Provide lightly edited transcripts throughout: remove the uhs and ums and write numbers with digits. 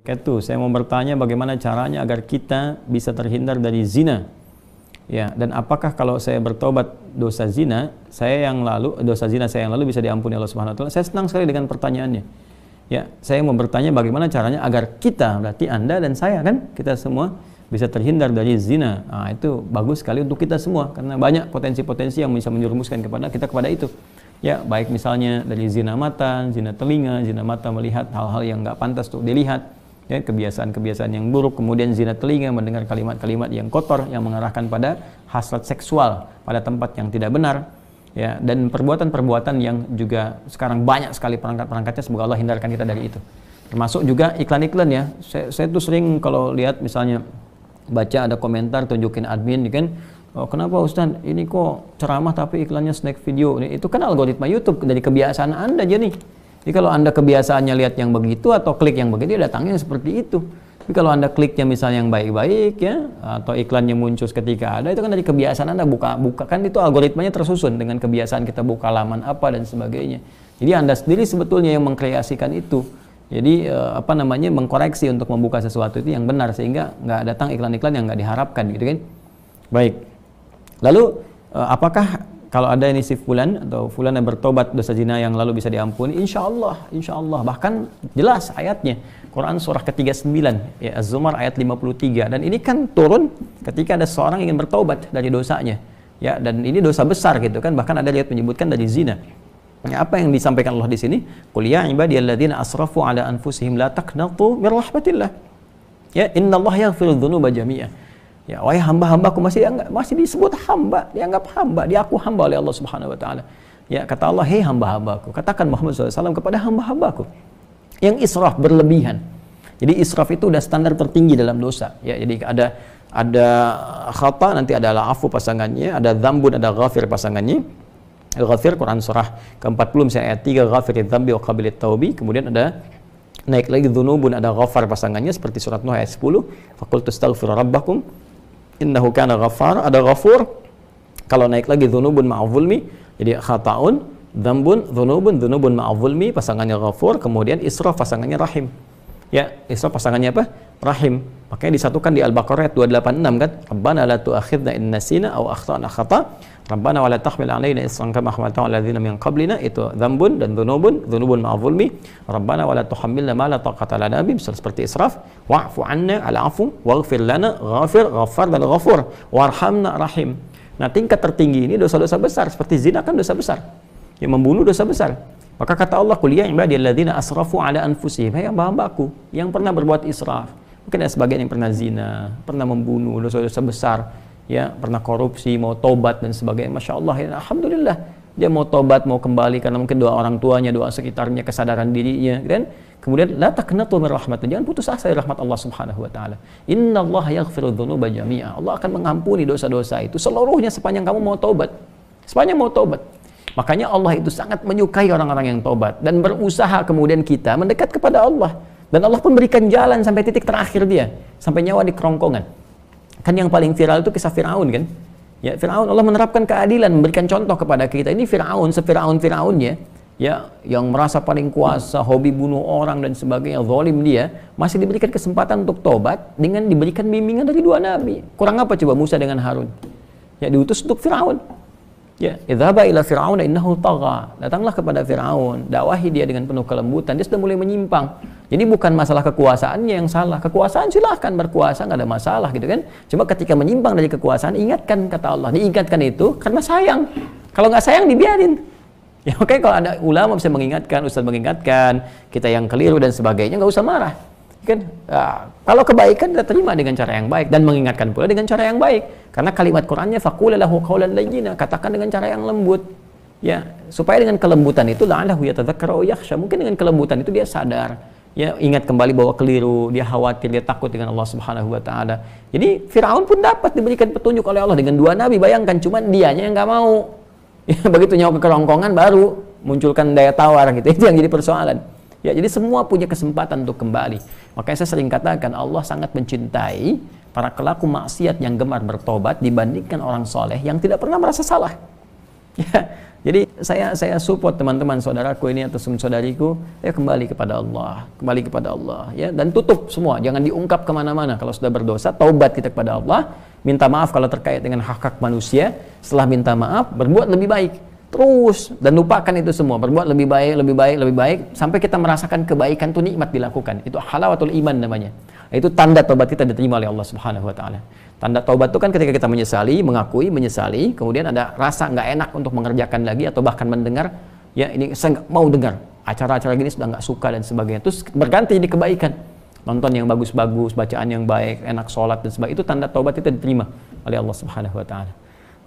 Ketu, saya mau bertanya bagaimana caranya agar kita bisa terhindar dari zina. Ya, dan apakah kalau saya bertobat dosa zina saya yang lalu bisa diampuni Allah Subhanahu wa taala? Saya senang sekali dengan pertanyaannya. Ya, saya mau bertanya bagaimana caranya agar kita, berarti Anda dan saya kan, kita semua bisa terhindar dari zina. Nah, itu bagus sekali untuk kita semua karena banyak potensi-potensi yang bisa menjerumuskan kepada itu. Ya, baik misalnya dari zina mata, zina telinga, zina mata melihat hal-hal yang nggak pantas untuk dilihat. Ya, kebiasaan-kebiasaan yang buruk, kemudian zina telinga mendengar kalimat-kalimat yang kotor yang mengarahkan pada hasrat seksual pada tempat yang tidak benar, ya, dan perbuatan-perbuatan yang juga sekarang banyak sekali perangkat-perangkatnya. Semoga Allah hindarkan kita dari itu. Termasuk juga iklan-iklan ya. Saya tuh sering kalau lihat misalnya baca ada komentar tunjukin admin kan, oh, kenapa Ustaz ini kok ceramah tapi iklannya snack video. Itu kan algoritma YouTube dari kebiasaan Anda aja nih. Jadi kalau Anda kebiasaannya lihat yang begitu atau klik yang begitu, datangnya seperti itu. Tapi kalau Anda kliknya misalnya yang baik-baik ya, atau iklannya muncul ketika ada, itu kan dari kebiasaan Anda buka kan, itu algoritmanya tersusun dengan kebiasaan kita buka laman apa dan sebagainya. Jadi Anda sendiri sebetulnya yang mengkreasikan itu. Jadi mengkoreksi untuk membuka sesuatu itu yang benar sehingga nggak datang iklan-iklan yang nggak diharapkan gitu kan. Baik. Lalu apakah kalau ada ini si fulan atau fulan yang bertobat dosa zina yang lalu bisa diampuni? Insya Allah. Bahkan jelas ayatnya. Quran surah ke-39, ya, Az-Zumar ayat 53. Dan ini kan turun ketika ada seorang ingin bertobat dari dosanya. Ya, dan ini dosa besar gitu kan. Bahkan ada ayat menyebutkan dari zina. Ya, apa yang disampaikan Allah di sini? Qul ya ibadiyalladzina asrafu ala anfusihim la taqnatu mir rahmatillah. Ya, innallaha yaghfiru dzunuba jami'a. Ya, wahai hamba-hambaku, masih disebut hamba, dianggap hamba, diaku hamba oleh Allah Subhanahu wa taala. Ya, kata Allah, "Hei hamba-hambaku, katakan Muhammad SAW kepada hamba-hambaku yang israf berlebihan." Jadi israf itu udah standar tertinggi dalam dosa. Ya, jadi ada khata, nanti ada afu pasangannya, ada dzambun, ada ghafir pasangannya. Ghafir Quran surah ke-40 misalnya ayat 3, ghafiriz dzambi wa qabilit taubi. Kemudian ada naik lagi dzunubun, ada ghafar pasangannya seperti surat Nuh ayat 10, faqultu astaghfiru rabbakum innahu kana ghaffar. Ada ghafur. Kalau naik lagi dzunubun ma'adzulmi, jadi khata'un, dzambun, dzunubun ma'adzulmi pasangannya ghafur, kemudian israf pasangannya rahim. Ya, israf pasangannya apa? Rahim. Makanya disatukan di Al-Baqarah ayat 286 kan? Rabbana la tu'akhidna in nasina aw akhtana khata'. Rabbana wa la tahmil 'alaina isran kama hamaltahu 'alal ladzina min qablina. Itu dzambun dan dzunubun ma'adzulmi. Rabbana wa la tuhammilna ma la taqata lana bih, seperti israf. Wa'fu 'anna al-'afu waghfir lana, ghafir, ghaffar dan ghafur, warhamna rahim. Nah, tingkat tertinggi ini dosa-dosa besar seperti zina kan dosa besar. Yang membunuh dosa besar. Maka kata Allah, "Qul ya ibadiyalladzina asrafu 'ala anfusihim." Hai hamba-hambaku yang pernah berbuat israf. Mungkin ada sebagian yang pernah zina, pernah membunuh, dosa-dosa besar. Ya, pernah korupsi, mau tobat dan sebagainya. Masya Allah, ya, alhamdulillah dia mau tobat, mau kembali karena mungkin doa orang tuanya, doa sekitarnya, kesadaran dirinya, kan? Kemudian la taqnatu min rahmatillah, jangan putus asa dari rahmat Allah Subhanahu wa taala. Innallaha yaghfiru dzunuba jami'a. Allah akan mengampuni dosa-dosa itu seluruhnya sepanjang kamu mau tobat. Sepanjang mau tobat. Makanya Allah itu sangat menyukai orang-orang yang tobat dan berusaha kemudian kita mendekat kepada Allah. Dan Allah pun berikan jalan sampai titik terakhir dia, sampai nyawa di kerongkongan. Kan yang paling viral itu kisah Fir'aun kan? Ya, Fir'aun, Allah menerapkan keadilan, memberikan contoh kepada kita. Ini Fir'aun, se-Fir'aun-Fir'aunnya, ya, yang merasa paling kuasa, hobi bunuh orang dan sebagainya, zalim dia, masih diberikan kesempatan untuk tobat dengan diberikan bimbingan dari dua nabi. Kurang apa coba Musa dengan Harun? Ya, diutus untuk Fir'aun. Ya, idhaba ila Fir'aun innahu tagha. Datanglah kepada Fir'aun, dakwahi dia dengan penuh kelembutan. Dia sudah mulai menyimpang. Jadi bukan masalah kekuasaannya yang salah. Kekuasaan silahkan berkuasa, nggak ada masalah gitu kan. Cuma ketika menyimpang dari kekuasaan, ingatkan kata Allah. Diingatkan itu karena sayang. Kalau nggak sayang dibiarin. Ya, oke, kalau ada ulama bisa mengingatkan, ustaz mengingatkan, kita yang keliru dan sebagainya, nggak usah marah. Kan? Nah, kalau kebaikan kita terima dengan cara yang baik dan mengingatkan pula dengan cara yang baik. Karena kalimat Qur'annya faqul lahu qawlan layyina, katakan dengan cara yang lembut. Ya, supaya dengan kelembutan itu la'allahu yatadzakkaru aw yakhsha. Mungkin dengan kelembutan itu dia sadar. Ya, ingat kembali bahwa keliru, dia khawatir, dia takut dengan Allah Subhanahu wa taala. Jadi Firaun pun dapat diberikan petunjuk oleh Allah dengan dua nabi, bayangkan, cuman dianya yang enggak mau. Ya, begitu nyawa ke kerongkongan baru munculkan daya tawar gitu. Itu yang jadi persoalan. Ya, jadi semua punya kesempatan untuk kembali. Makanya saya sering katakan Allah sangat mencintai para pelaku maksiat yang gemar bertobat dibandingkan orang soleh yang tidak pernah merasa salah. Ya, jadi saya support teman-teman saudaraku ini atau saudariku, ya kembali kepada Allah, ya, dan tutup semua, jangan diungkap kemana-mana. Kalau sudah berdosa, taubat kita kepada Allah, minta maaf kalau terkait dengan hak-hak manusia. Setelah minta maaf, berbuat lebih baik terus dan lupakan itu semua, berbuat lebih baik sampai kita merasakan kebaikan itu nikmat dilakukan. Itu halawatul iman namanya. Itu tanda taubat kita diterima oleh Allah Subhanahu wa taala. Tanda taubat itu kan ketika kita menyesali, mengakui, menyesali, kemudian ada rasa nggak enak untuk mengerjakan lagi atau bahkan mendengar, ya ini saya nggak mau dengar, acara-acara gini sudah nggak suka dan sebagainya. Terus berganti jadi kebaikan, nonton yang bagus-bagus, bacaan yang baik, enak sholat dan sebagainya. Itu tanda taubat kita diterima oleh Allah Subhanahu wa taala.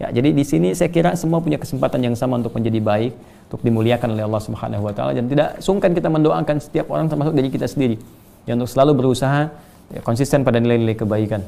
Ya, jadi di sini saya kira semua punya kesempatan yang sama untuk menjadi baik, untuk dimuliakan oleh Allah Subhanahu wa taala, dan tidak sungkan kita mendoakan setiap orang termasuk diri kita sendiri. Ya, untuk selalu berusaha ya, konsisten pada nilai-nilai kebaikan.